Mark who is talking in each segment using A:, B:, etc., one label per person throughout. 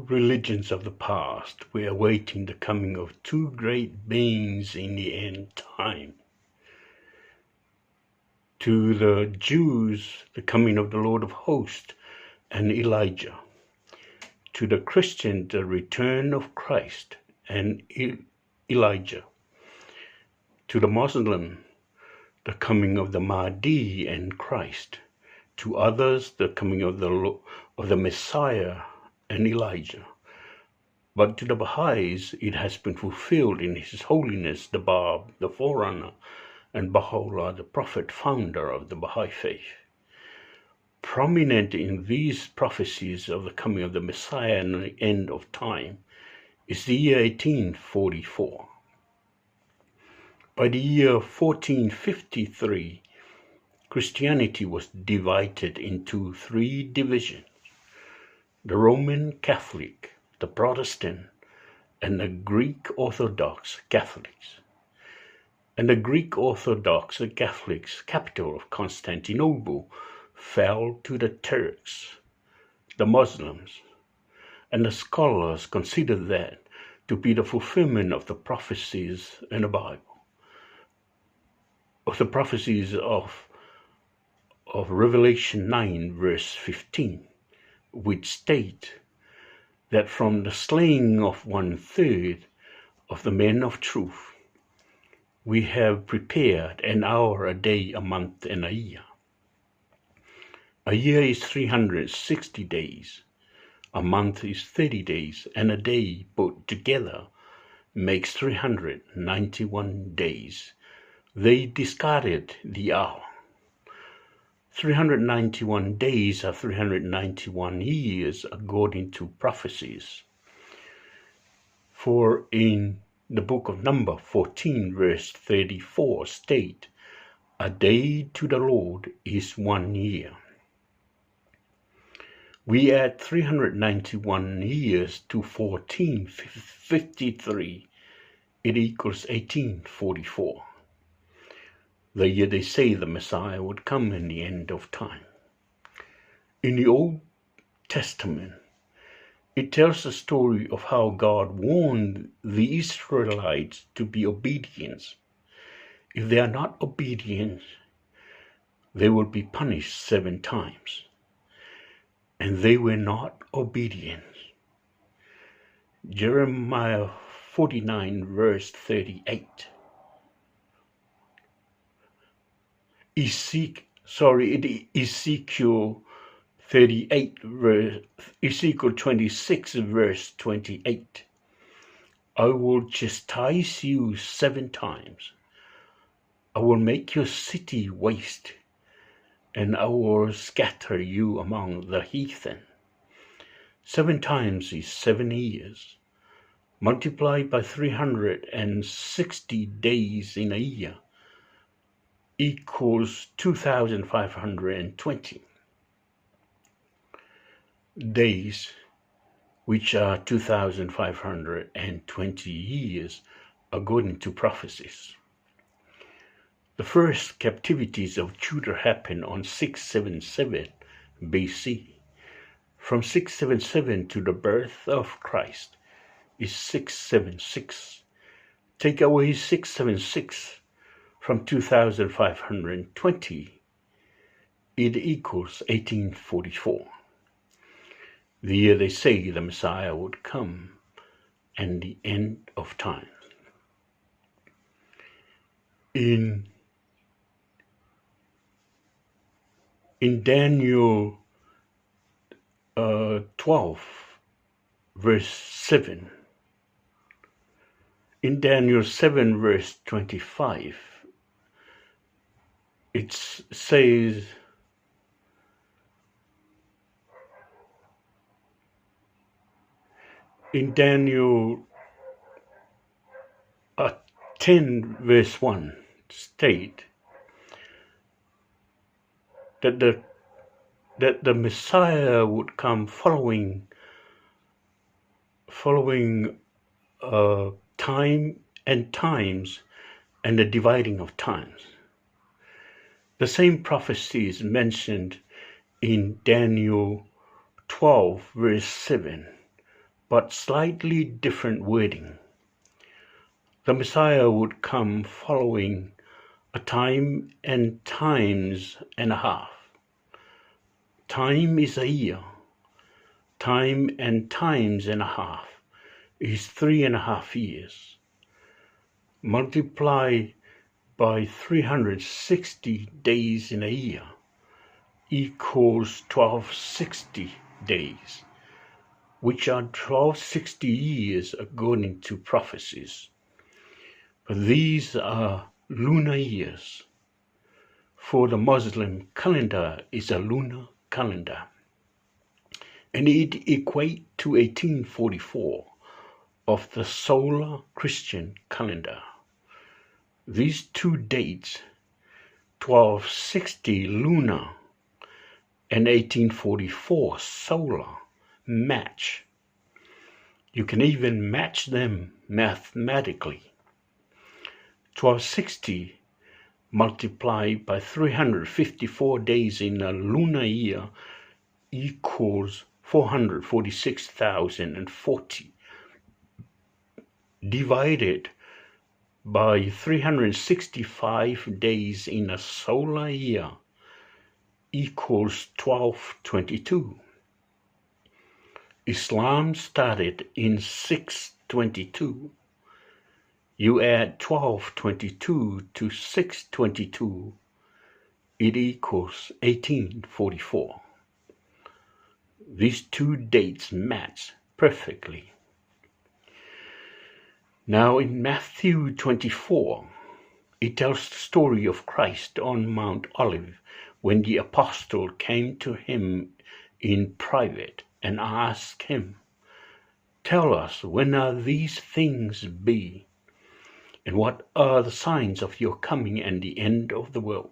A: religions of the past were awaiting the coming of two great beings in the end time. To the Jews, the coming of the Lord of hosts and Elijah. To the Christian, the return of Christ and Elijah. To the Muslim, the coming of the Mahdi and Christ. To others, the coming of the Messiah and Elijah. But to the Baha'is, it has been fulfilled in His Holiness the Bab, the Forerunner, and Baha'u'llah, the Prophet, founder of the Baha'i faith. Prominent in these prophecies of the coming of the Messiah and the end of time is the year 1844. By the year 1453, Christianity was divided into three divisions: the Roman Catholic, the Protestant, and the Greek Orthodox Catholics. And the Greek Orthodox Catholics' capital of Constantinople fell to the Turks, the Muslims, and the scholars consider that to be the fulfillment of the prophecies in the Bible, of the prophecies of Revelation 9 verse 15, which state that from the slaying of 1/3 of the men of truth, we have prepared an hour, a day, a month, and a year. A year is 360 days, a month is 30 days, and a day put together makes 391 days. They discarded the hour. 391 days are 391 years according to prophecies. For in the book of Numbers 14 verse 34 state, a day to the Lord is 1 year. We add 391 years to 1453, it equals 1844. The year they say the Messiah would come in the end of time. In the Old Testament, it tells the story of how God warned the Israelites to be obedient. If they are not obedient, they will be punished 7 times. And they were not obedient. Jeremiah 49 verse 38. Ezekiel 26 verse 28. I will chastise you 7 times. I will make your city waste, and I will scatter you among the heathen. 7 times is 7 years, multiplied by 360 days in a year, equals 2,520 days, which are 2,520 years according to prophecies. The first captivities of Judah happened on 677 BC. From 677 to the birth of Christ is 676. Take away 676 from 2,520, it equals 1844. The year they say the Messiah would come and the end of time. In Daniel 12 verse 7, in Daniel 7 verse 25, it says, in Daniel 10 verse 1 state that the Messiah would come following time and times and the dividing of times. The same prophecy is mentioned in Daniel 12 verse 7 but slightly different wording. The Messiah would come following a time and times and a half. Time is a year. Time and times and a half is 3.5 years. Multiply by 360 days in a year equals 1260 days, which are 1260 years according to prophecies. But these are lunar years, for the Muslim calendar is a lunar calendar, and it equates to 1844 of the solar Christian calendar. These two dates, 1260 lunar and 1844 solar, match. You can even match them mathematically. 1260 multiplied by 354 days in a lunar year equals 446,040. Divided by 365 days in a solar year equals 1222. Islam started in 622. You add 1222 to 622, it equals 1844. These two dates match perfectly. Now in Matthew 24, it tells the story of Christ on Mount Olive when the apostle came to him in private and asked him, "Tell us, when are these things be? And what are the signs of your coming and the end of the world?"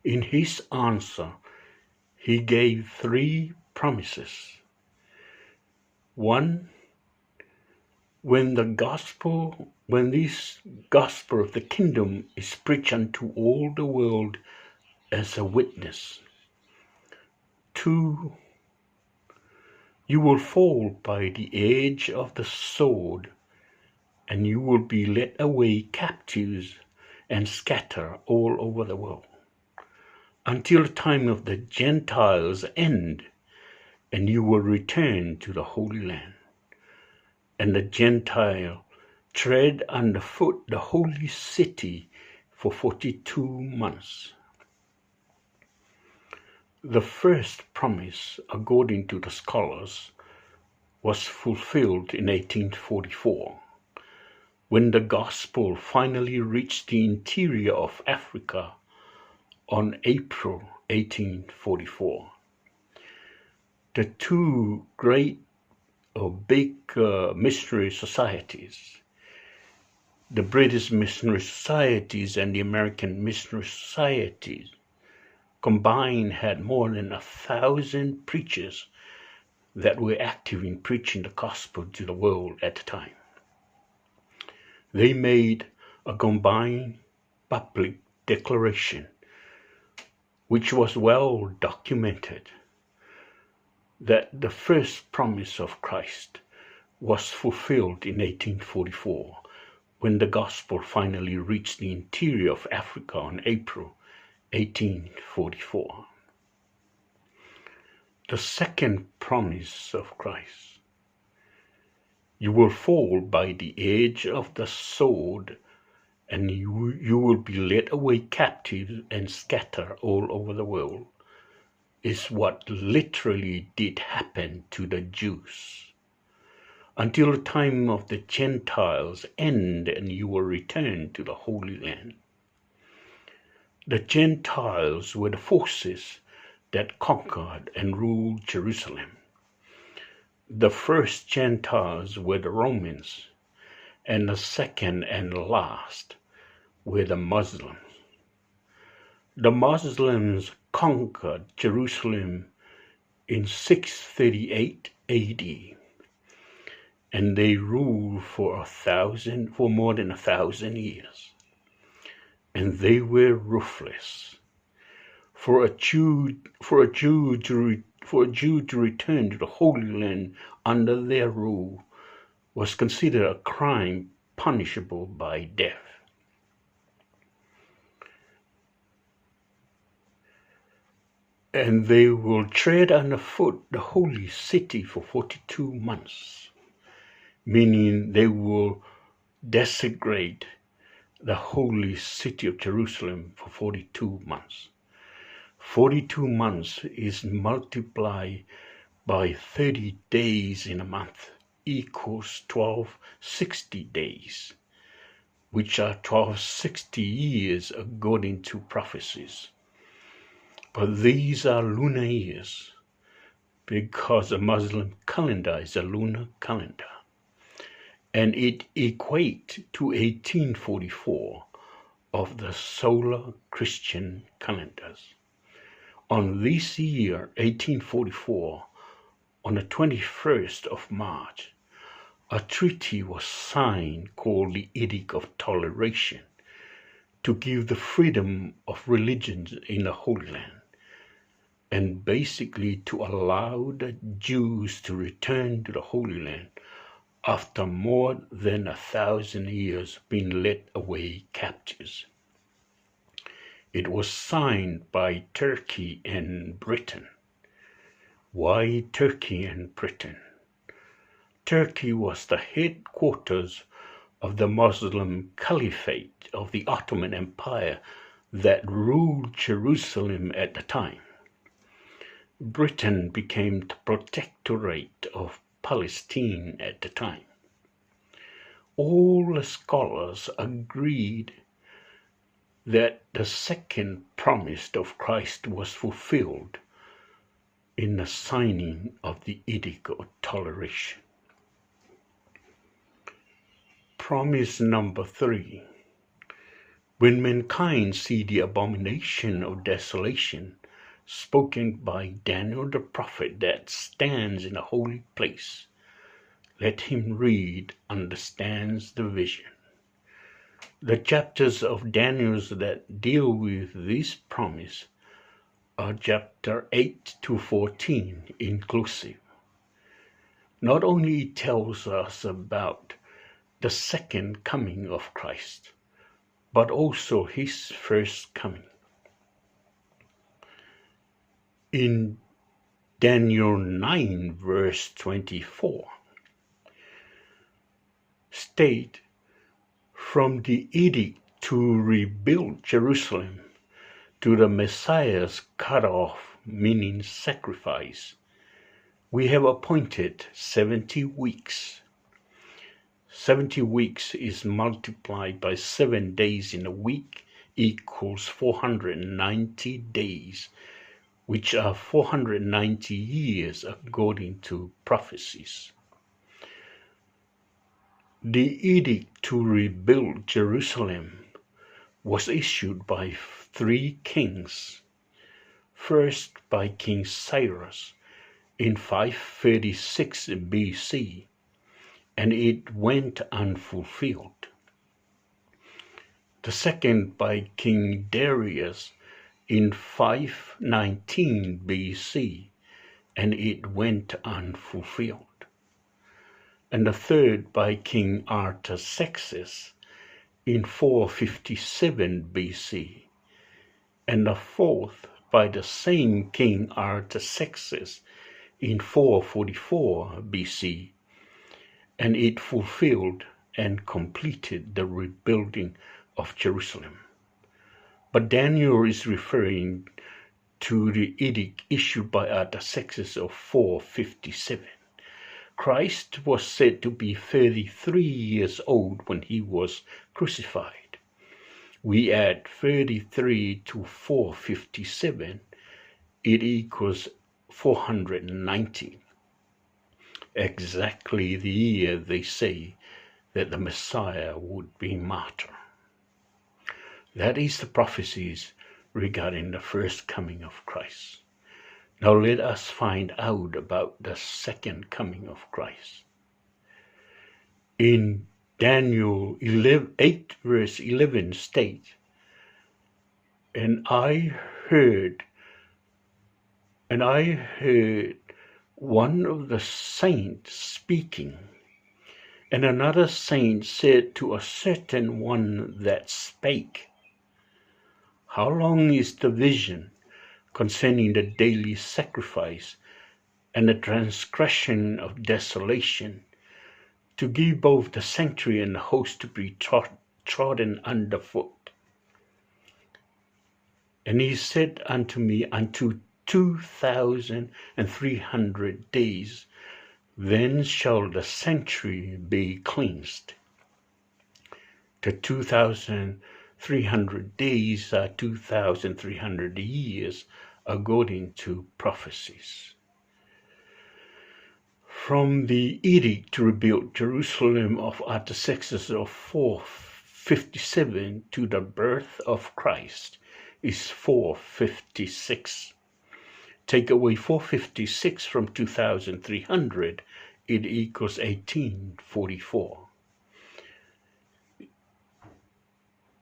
A: In his answer, he gave 3 promises. 1, when this gospel of the kingdom is preached unto all the world as a witness. 2, you will fall by the edge of the sword, and you will be led away captives and scatter all over the world, until the time of the Gentiles end, and you will return to the Holy Land. And the Gentile tread underfoot the holy city for 42 months. The first promise, according to the scholars, was fulfilled in 1844, when the gospel finally reached the interior of Africa on April 1844. The 2 great or big missionary societies, the British Missionary Societies and the American Missionary Societies, combined had more than 1,000 preachers that were active in preaching the gospel to the world at the time. They made a combined public declaration, which was well documented, that the first promise of Christ was fulfilled in 1844, when the gospel finally reached the interior of Africa on April 1844. The second promise of Christ: you will fall by the edge of the sword, and you will be led away captive and scatter all over the world, is what literally did happen to the Jews. Until the time of the Gentiles end, and you will return to the Holy Land. The Gentiles were the forces that conquered and ruled Jerusalem. The first Gentiles were the Romans, and the second and last were the Muslims. The Muslims conquered Jerusalem in 638 AD, and they ruled for more than 1,000 years. And they were ruthless. For a Jew for a Jew to return to the Holy Land under their rule was considered a crime punishable by death. And they will tread underfoot the holy city for 42 months, meaning they will desecrate the holy city of Jerusalem for 42 months. 42 months is multiplied by 30 days in a month equals 1260 days, which are 1260 years according to prophecies. But these are lunar years because the Muslim calendar is a lunar calendar, and it equates to 1844 of the solar Christian calendars. On this year, 1844, on the 21st of March, a treaty was signed called the Edict of Toleration to give the freedom of religions in the Holy Land, and basically to allow the Jews to return to the Holy Land after more than 1,000 years being led away captives. It was signed by Turkey and Britain. Why Turkey and Britain? Turkey was the headquarters of the Muslim Caliphate of the Ottoman Empire that ruled Jerusalem at the time. Britain became the protectorate of Palestine at the time. All the scholars agreed that the second promise of Christ was fulfilled in the signing of the Edict of Toleration. Promise number 3. When mankind see the abomination of desolation spoken by Daniel the prophet that stands in a holy place, let him read, understands the vision. The chapters of Daniel that deal with this promise are chapter 8 to 14 inclusive. Not only tells us about the second coming of Christ, but also his first coming. In Daniel 9 verse 24, state, from the edict to rebuild Jerusalem to the Messiah's cut-off, meaning sacrifice, we have appointed 70 weeks. 70 weeks is multiplied by 7 days in a week equals 490 days, which are 490 years according to prophecies. The edict to rebuild Jerusalem was issued by 3 kings. First by King Cyrus in 536 BC, and it went unfulfilled. The second by King Darius in 519 BC, and it went unfulfilled. And the third by King Artaxerxes in 457 BC, and the fourth by the same King Artaxerxes in 444 BC, and it fulfilled and completed the rebuilding of Jerusalem. But Daniel is referring to the edict issued by Artaxerxes of 457. Christ was said to be 33 years old when he was crucified. We add 33 to 457, it equals 490. Exactly the year they say that the Messiah would be martyr. That is the prophecies regarding the first coming of Christ. Now let us find out about the second coming of Christ. In Daniel 8 verse 11 states, and I heard And I heard one of the saints speaking, and another saint said to a certain one that spake, How long is the vision concerning the daily sacrifice and the transgression of desolation, to give both the sanctuary and the host to be trodden underfoot? And he said unto me, Unto 2,300 days, then shall the sanctuary be cleansed. The 2,300 days are 2,300 years, according to prophecies. From the edict to rebuild Jerusalem of Artaxerxes of 457 to the birth of Christ is 456. Take away 456 from 2,300, it equals 1844.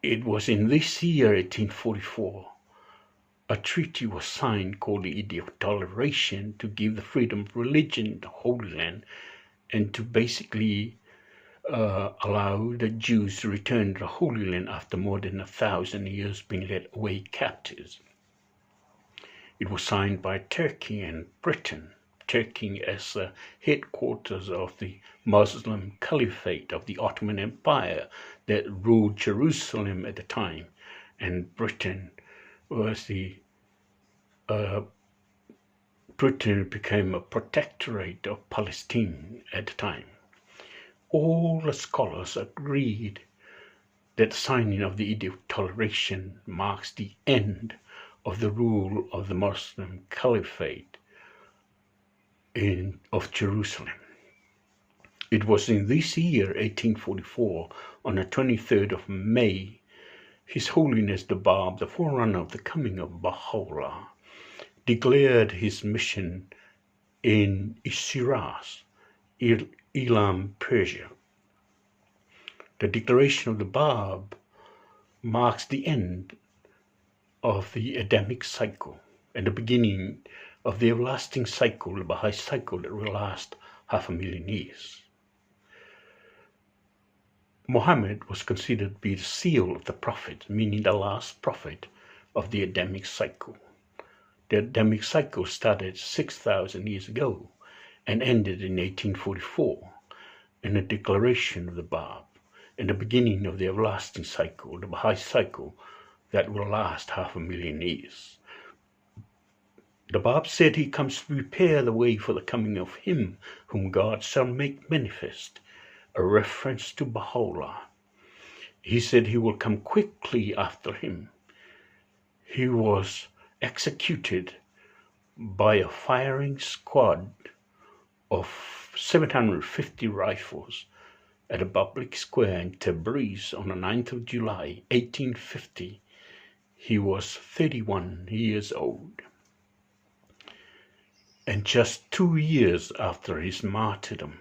A: It was in this year, 1844, a treaty was signed called the Edict of Toleration to give the freedom of religion to Holy Land and to basically allow the Jews to return to the Holy Land after more than 1,000 years being led away captives. It was signed by Turkey and Britain, Turkey as the headquarters of the Muslim Caliphate of the Ottoman Empire that ruled Jerusalem at the time, and Britain was Britain became a protectorate of Palestine at the time. All the scholars agreed that the signing of the Edict of Toleration marks the end of the rule of the Muslim Caliphate of Jerusalem. It was in this year, 1844, on the 23rd of May, His Holiness the Bab, the forerunner of the coming of Baha'u'llah, declared his mission in Shiraz, Elam, Persia. The declaration of the Bab marks the end of the Adamic cycle and the beginning of the everlasting cycle, the Baha'i cycle that will last 500,000 years. Muhammad was considered to be the seal of the prophet, meaning the last prophet of the Adamic cycle. The Adamic cycle started 6,000 years ago and ended in 1844 in the declaration of the Bab and the beginning of the everlasting cycle, the Baha'i cycle that will last 500,000 years. The Bab said he comes to prepare the way for the coming of him whom God shall make manifest, a reference to Baha'u'llah. He said he will come quickly after him. He was executed by a firing squad of 750 rifles at a public square in Tabriz on the 9th of July, 1850. He was 31 years old. And just 2 years after his martyrdom,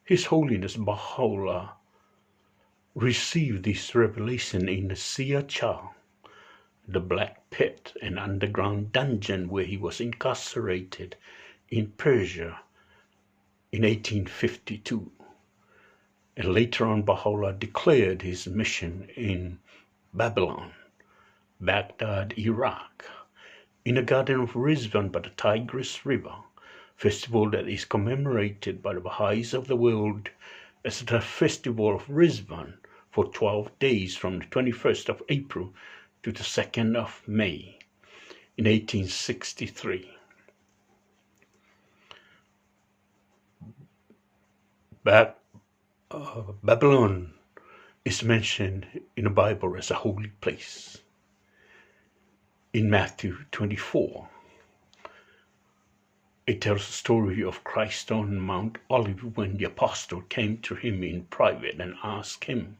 A: His Holiness Baha'u'llah received this revelation in the Siyah-Chal, the black pit and underground dungeon where he was incarcerated in Persia in 1852. And later on, Baha'u'llah declared his mission in Babylon, Baghdad, Iraq, in the Garden of Rizwan by the Tigris River, festival that is commemorated by the Baha'is of the world as the Festival of Rizwan for 12 days from the 21st of April to the 2nd of May in 1863. Babylon is mentioned in the Bible as a holy place. In Matthew 24, it tells the story of Christ on Mount Olive when the apostle came to him in private and asked him,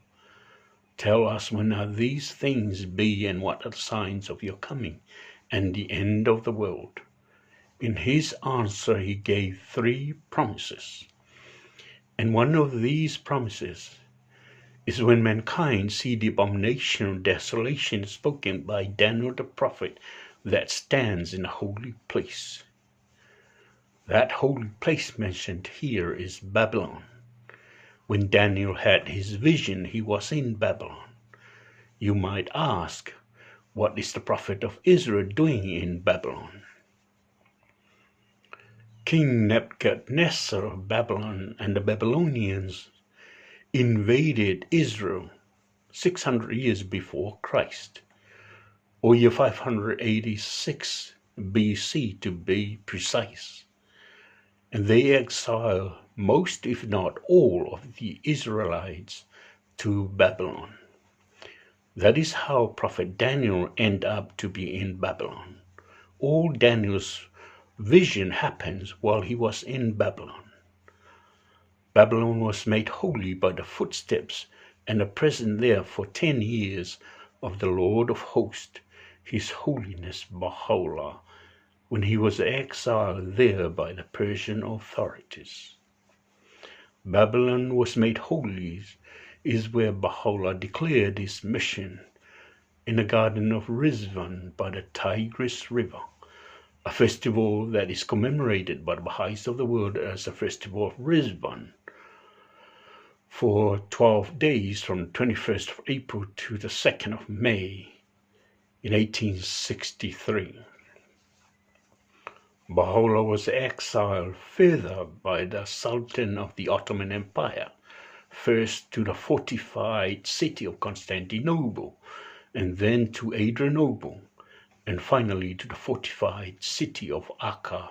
A: "Tell us, when are these things be, and what are the signs of your coming and the end of the world?" In his answer he gave 3 promises. And one of these promises is when mankind see the abomination of desolation spoken by Daniel the prophet that stands in a holy place. That holy place mentioned here is Babylon. When Daniel had his vision, he was in Babylon. You might ask, what is the prophet of Israel doing in Babylon? King Nebuchadnezzar of Babylon and the Babylonians invaded Israel 600 years before Christ, or year 586 BC to be precise, and they exiled most, if not all, of the Israelites to Babylon. That is how Prophet Daniel ended up to be in Babylon. All Daniel's vision happens while he was in Babylon. Babylon was made holy by the footsteps and the presence there for 10 years of the Lord of hosts, His Holiness Baha'u'llah, when he was exiled there by the Persian authorities. Babylon was made holy is where Baha'u'llah declared his mission in the Garden of Rizwan by the Tigris River, a festival that is commemorated by the Baha'is of the world as the Festival of Rizwan for 12 days from the 21st of April to the 2nd of May in 1863. Baha'u'llah was exiled further by the Sultan of the Ottoman Empire, first to the fortified city of Constantinople, and then to Adrianople, and finally to the fortified city of Akka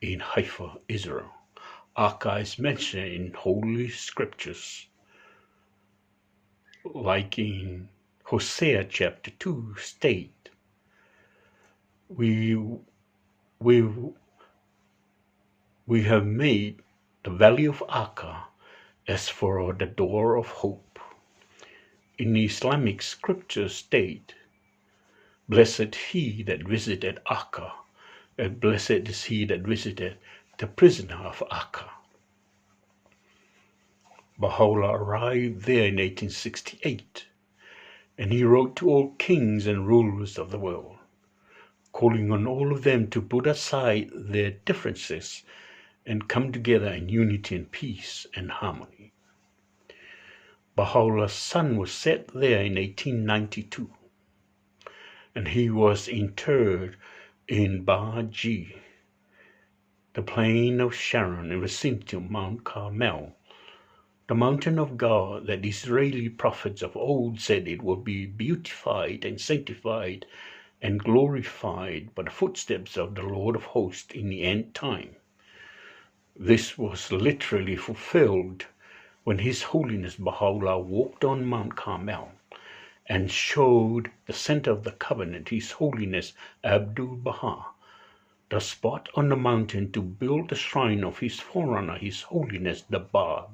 A: in Haifa, Israel. Akka is mentioned in Holy Scriptures, like in Hosea chapter 2 state, we have made the valley of Akka as for the door of hope. In Islamic scriptures state, blessed he that visited Akka, and blessed is he that visited the prisoner of Akka. Baha'u'llah arrived there in 1868, and he wrote to all kings and rulers of the world, calling on all of them to put aside their differences and come together in unity and peace and harmony. Baha'u'llah's sun was set there in 1892, and he was interred in Ba'ji, the plain of Sharon in the vicinity of Mount Carmel, the mountain of God that Israeli prophets of old said it would be beautified and sanctified and glorified by the footsteps of the Lord of hosts in the end time. This was literally fulfilled when His Holiness Baha'u'llah walked on Mount Carmel and showed the center of the covenant, His Holiness Abdu'l-Baha, the spot on the mountain to build the shrine of his forerunner, His Holiness the Bab,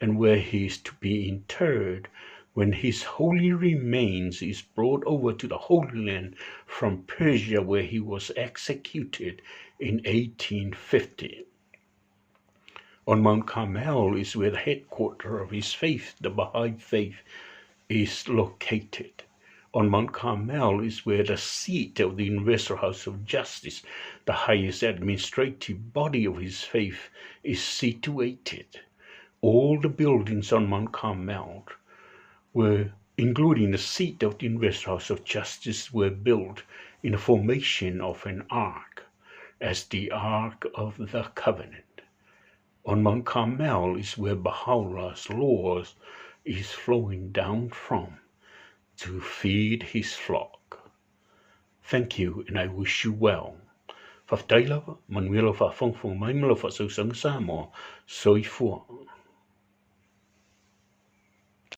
A: and where he is to be interred when his holy remains is brought over to the Holy Land from Persia, where he was executed in 1850. On Mount Carmel is where the headquarters of his faith, the Baha'i faith, is located. On Mount Carmel is where the seat of the Universal House of Justice, the highest administrative body of his faith, is situated. All the buildings on Mount Carmel were, including the seat of the Universal House of Justice, were built in the formation of an ark, as the Ark of the Covenant. On Mount Carmel is where Baha'u'llah's laws is flowing down from to feed his flock. Thank you, and I wish you well. Faftaila, Manuela Fafongfong, Maimala Fasosang Samo, Soifua.